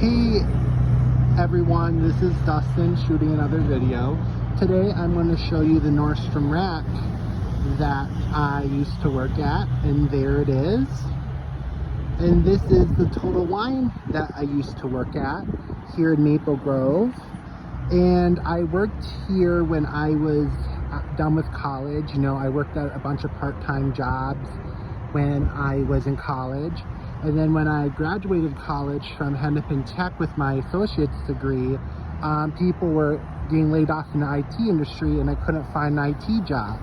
Hey everyone, this is Dustin shooting another video. Today I'm going to show you the Nordstrom Rack that I used to work at, and there it is. And this is the Total Wine that I used to work at here in Maple Grove. And I worked here when I was done with college. You know, I worked at a bunch of part-time jobs when I was in college. And then when I graduated college from Hennepin Tech with my associate's degree, people were getting laid off in the IT industry and I couldn't find an IT job.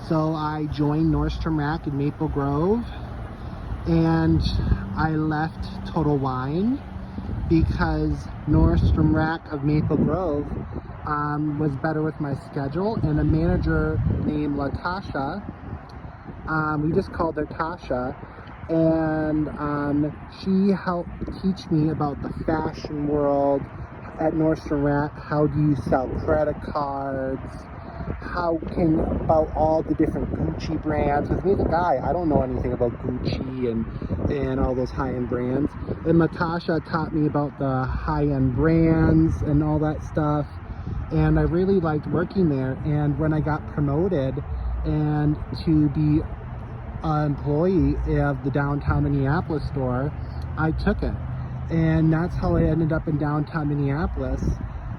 So I joined Nordstrom Rack in Maple Grove, and I left Total Wine because Nordstrom Rack of Maple Grove was better with my schedule, and a manager named Latasha, we just called her Tasha, and she helped teach me about the fashion world at Nordstrom Rack. How do you sell credit cards? About all the different Gucci brands. Because me as a guy, I don't know anything about Gucci and all those high-end brands. And Latasha taught me about the high-end brands and all that stuff. And I really liked working there. And when I got promoted and to be an employee of the downtown Minneapolis store, I took it. And that's how I ended up in downtown Minneapolis.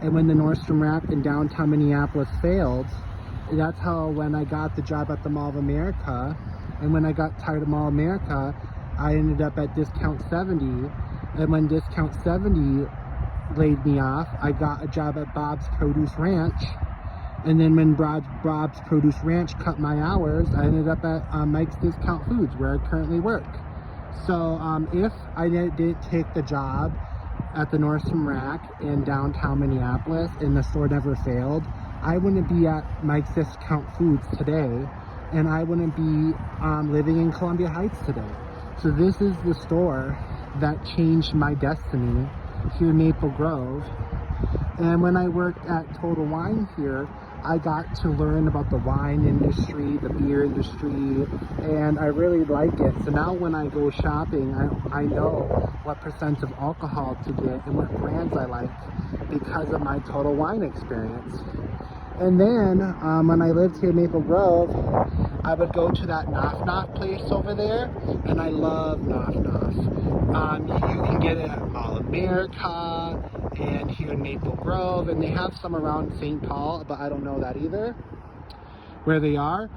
And when the Nordstrom Rack in downtown Minneapolis failed, that's how when I got the job at the Mall of America. And when I got tired of Mall of America, I ended up at Discount 70. And when Discount 70 laid me off, I got a job at Bob's Produce Ranch. And then when Bob's Produce Ranch cut my hours, I ended up at Mike's Discount Foods, where I currently work. So if I didn't take the job at the Nordstrom Rack in downtown Minneapolis and the store never failed, I wouldn't be at Mike's Discount Foods today, and I wouldn't be living in Columbia Heights today. So this is the store that changed my destiny here in Maple Grove. And when I worked at Total Wine here, I got to learn about the wine industry, the beer industry, and I really like it. So now when I go shopping, I know what percent of alcohol to get and what brands I like because of my Total Wine experience. And then when I lived here in Maple Grove, I would go to that Noff Noff place over there, and I love Noff Noff. You can get it at Mall of America and here in Maple Grove, and they have some around St. Paul, but I don't know that either, where they are.